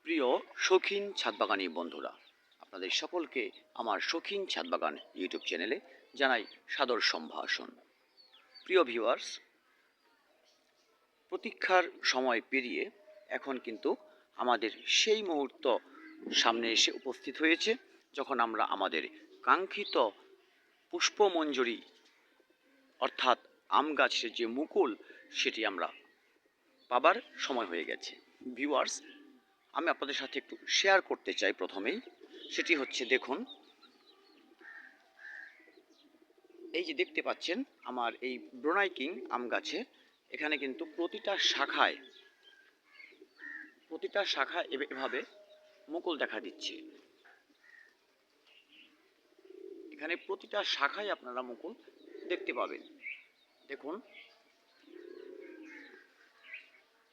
প্রিয় শৌখিন ছাদবাগানী বন্ধুরা, আপনাদের সকলকে আমার শৌখিন ছাদবাগান ইউটিউব চ্যানেলে জানাই সাদর সম্ভাষণ। প্রিয় ভিউয়ার্স, প্রতীক্ষার সময় পেরিয়ে এখন কিন্তু আমাদের সেই মুহূর্ত সামনে এসে উপস্থিত হয়েছে যখন আমরা আমাদের কাঙ্ক্ষিত পুষ্পমঞ্জরি অর্থাৎ আম গাছের যে মুকুল সেটি আমরা পাবার সময় হয়ে গেছে। ভিউয়ার্স, আমি আপনাদের সাথে একটু শেয়ার করতে চাই। প্রথমেই সেটি হচ্ছে, দেখুন, এই যে দেখতে পাচ্ছেন আমার এই ব্রুনাই কিং আম গাছে, এখানে কিন্তু প্রতিটা শাখায় এভাবে মুকুল দেখা দিচ্ছে। এখানে প্রতিটা শাখায় আপনারা মুকুল দেখতে পাবেন। দেখুন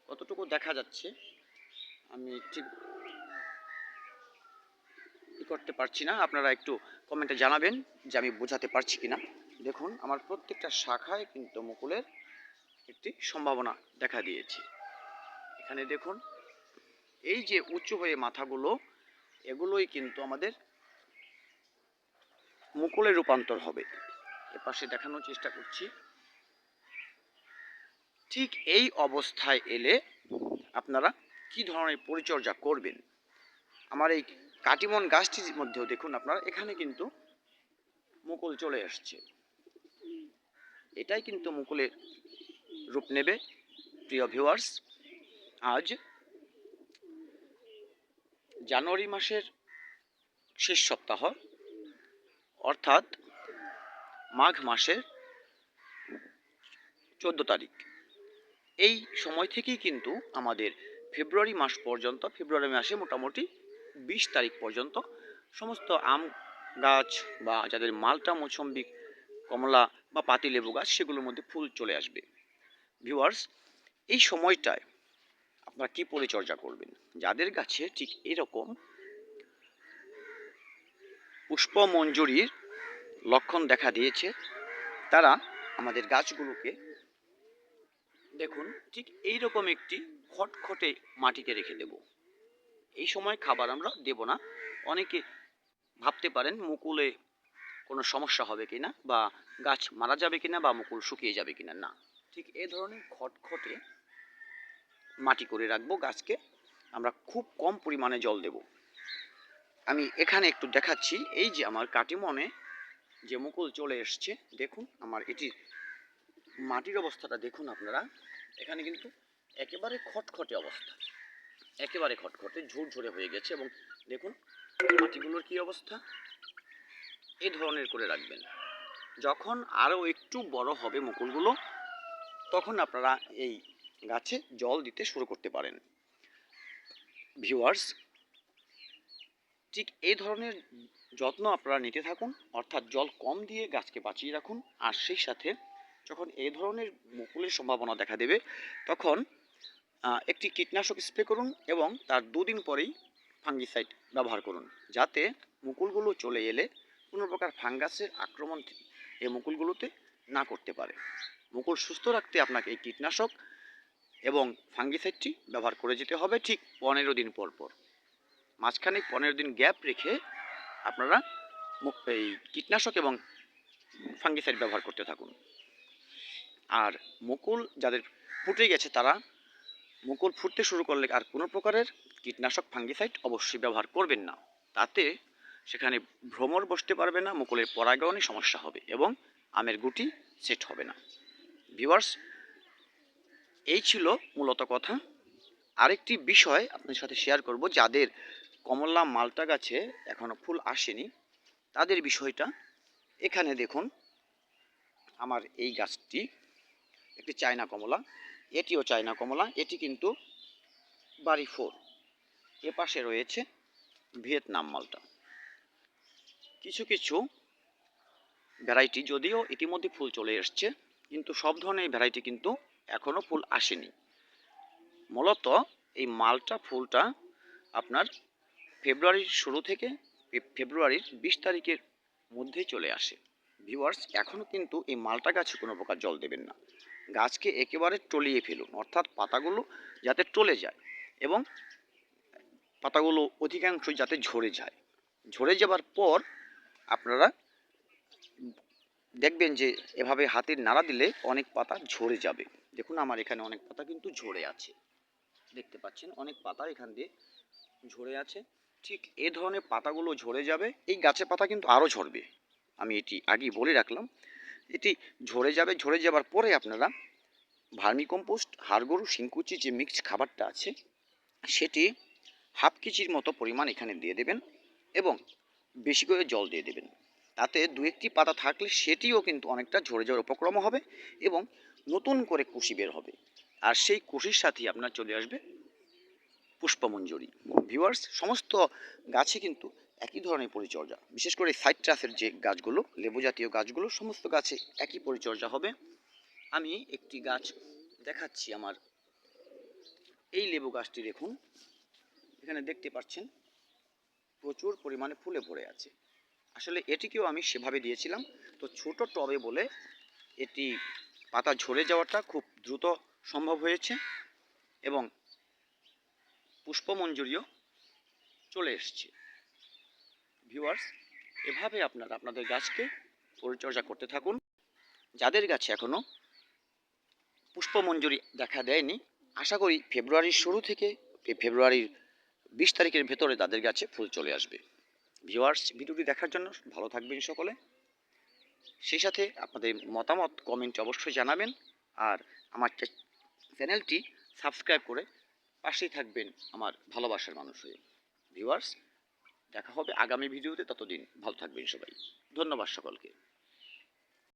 কতটুকু দেখা যাচ্ছে আমি ঠিক করতে পারছি না, আপনারা একটু কমেন্টে জানাবেন যে আমি বোঝাতে পারছি কিনা। দেখুন আমার প্রত্যেকটা শাখায় কিন্তু মুকুলের একটি সম্ভাবনা দেখা দিয়েছে। এখানে দেখুন এই যে উঁচু হয়ে মাথাগুলো, এগুলোই কিন্তু আমাদের মুকুলে রূপান্তর হবে। এপাশে দেখানোর চেষ্টা করছি। ঠিক এই অবস্থায় এলে আপনারা কি ধরনের পরিচর্যা করবেন। আমার এই কাটিমন গাছটির মধ্যেও দেখুন আপনারা, এখানে কিন্তু মুকুল চলে আসছে। এটাই কিন্তু মুকুলের রূপ নেবে। প্রিয় ভিউয়ার্স, আজ জানুয়ারি মাসের শেষ সপ্তাহ, অর্থাৎ মাঘ মাসের 14 তারিখ। এই সময় থেকেই কিন্তু আমাদের ফেব্রুয়ারি মাস পর্যন্ত, ফেব্রুয়ারি মাসে মোটামুটি 20 তারিখ পর্যন্ত সমস্ত আম গাছ বা যাদের মালটা, মৌসম্বি, কমলা বা পাতিলেবু গাছ, সেগুলোর মধ্যে ফুল চলে আসবে। ভিউয়ার্স, এই সময়টায় আপনারা কি পরিচর্যা করবেন? যাদের গাছে ঠিক এরকম পুষ্পমঞ্জরির লক্ষণ দেখা দিয়েছে, তারা আমাদের গাছগুলোকে দেখুন ঠিক এইরকম একটি খটখটে মাটিতে রেখে দেব। এই সময় খাবার আমরা দেব না। অনেকে ভাবতে পারেন মুকুলে কোনো সমস্যা হবে কিনা, বা গাছ মারা যাবে কিনা, বা মুকুল শুকিয়ে যাবে কিনা। না, ঠিক এই ধরনের খটখটে মাটি করে রাখবো। গাছকে আমরা খুব কম পরিমাণে জল দেব। আমি এখানে একটু দেখাচ্ছি, এই যে আমার কাটিমনে যে মুকুল চলে এসছে, দেখুন আমার এটির মাটির অবস্থাটা দেখুন আপনারা। এখানে কিন্তু একেবারে খটখটে অবস্থা, একেবারে খটখটে ঝুরঝুরে হয়ে গেছে। এবং দেখুন মাটিগুলোর কি অবস্থা। এই ধরনের করে রাখবেন। যখন আরও একটু বড় হবে মুকুলগুলো, তখন আপনারা এই গাছে জল দিতে শুরু করতে পারেন। ভিউয়ার্স, ঠিক এই ধরনের যত্ন আপনারা নিতে থাকুন, অর্থাৎ জল কম দিয়ে গাছকে বাঁচিয়ে রাখুন। আর সেই সাথে যখন এই ধরনের মুকুলের সম্ভাবনা দেখা দেবে, তখন একটি কীটনাশক স্প্রে করুন এবং তার 2 দিন পরেই ফাঙ্গিসাইড ব্যবহার করুন, যাতে মুকুলগুলো চলে এলে কোনো প্রকার ফাঙ্গাসের আক্রমণ এই মুকুলগুলোতে না করতে পারে। মুকুল সুস্থ রাখতে আপনাকে এই কীটনাশক এবং ফাঙ্গিসাইডটি ব্যবহার করে যেতে হবে ঠিক 15 দিন পর পর। মাঝখানে 15 দিন গ্যাপ রেখে আপনারা এই কীটনাশক এবং ফাঙ্গিসাইড ব্যবহার করতে থাকুন। আর মুকুল যাদের ফুটে গেছে, তারা মুকুল ফুটতে শুরু করলে আর কোনো প্রকারের কীটনাশক, ফাঙ্গিসাইড অবশ্যই ব্যবহার করবেন না। তাতে সেখানে ভ্রমর বসতে পারবে না, মুকুলের পরাগায়নে সমস্যা হবে এবং আমের গুটি সেট হবে না। ভিউয়ার্স, এই ছিল মূলত কথা। আরেকটি বিষয় আপনাদের সাথে শেয়ার করব, যাদের কমলা, মালটা গাছে এখনো ফুল আসেনি, তাদের বিষয়টা। এখানে দেখুন আমার এই গাছটি একটি চায়না কমলা, এটিও চায়না কমলা। এটি কিন্তু বাড়ি 4। এপাশে রয়েছে ভিয়েতনাম মালটা। কিছু কিছু ভ্যারাইটি যদিও ইতিমধ্যে ফুল চলে এসছে, কিন্তু সব ধরনের ভ্যারাইটি কিন্তু এখনও ফুল আসেনি। মূলত এই মালটা ফুলটা আপনার ফেব্রুয়ারির শুরু থেকে ফেব্রুয়ারির 20 তারিখের মধ্যেই চলে আসে। ভিউয়ার্স, এখনও কিন্তু এই মালটা গাছে কোনো প্রকার জল দেবেন না। গাছকে একেবারে টলিয়ে ফেলুন, অর্থাৎ পাতাগুলো যাতে টলে যায় এবং পাতাগুলো অধিকাংশই যাতে ঝরে যায়। ঝরে যাবার পর আপনারা দেখবেন যে এভাবে হাতের নাড়া দিলে অনেক পাতা ঝরে যাবে। দেখুন আমার এখানে অনেক পাতা কিন্তু ঝরে আছে, দেখতে পাচ্ছেন অনেক পাতা এখান দিয়ে ঝরে আছে। ঠিক এ ধরনের পাতাগুলো ঝরে যাবে। এই গাছের পাতা কিন্তু আরও ঝরবে, আমি এটি আগেই বলে রাখলাম। এটি ঝরে যাবে, ঝরে যাবার পরে আপনারা ভার্মি কম্পোস্ট, হাড় গরু, শিংকুচি যে মিক্সড খাবারটা আছে সেটি হাফ কেজির মতো পরিমাণ এখানে দিয়ে দেবেন এবং বেশি করে জল দিয়ে দেবেন। তাতে দু একটি পাতা থাকলে সেটিও কিন্তু অনেকটা ঝরে যাওয়ার উপক্রম হবে এবং নতুন করে কুশি বের হবে। আর সেই কুশির সাথেই আপনার চলে আসবে পুষ্পমঞ্জরি। ভিউয়ার্স, সমস্ত গাছে কিন্তু একই ধরনের পরিচর্যা, বিশেষ করে সাইট্রাসের যে গাছগুলো, লেবু জাতীয় গাছগুলো, সমস্ত গাছে একই পরিচর্যা হবে। আমি একটি গাছ দেখাচ্ছি। আমার এই লেবু গাছটি দেখুন, এখানে দেখতে পাচ্ছেন প্রচুর পরিমাণে ফুলে ভরে আছে। আসলে এটিকেও আমি সেভাবে দিয়েছিলাম, তো ছোট টবে বলে এটি পাতা ঝরে যাওয়াটা খুব দ্রুত সম্ভব হয়েছে এবং পুষ্পমঞ্জুরিও চলে এসছে। ভিউয়ার্স, এভাবে আপনারা আপনাদের গাছকে পরিচর্যা করতে থাকুন। যাদের গাছে এখনও পুষ্পমঞ্জুরি দেখা দেয়নি, আশা করি ফেব্রুয়ারির শুরু থেকে ফেব্রুয়ারির 20 তারিখের ভেতরে তাদের গাছে ফুল চলে আসবে। ভিউয়ার্স, ভিডিওটি দেখার জন্য ভালো থাকবেন সকলে। সেই সাথে আপনাদের মতামত কমেন্টে অবশ্যই জানাবেন। আর আমার চ্যানেলটি সাবস্ক্রাইব করে পাশেই থাকবেন আমার ভালোবাসার মানুষ হয়ে। ভিউয়ার্স, দেখা হবে আগামী ভিডিওতে, ততদিন ভালো থাকবেন সবাই। ধন্যবাদ সকলকে।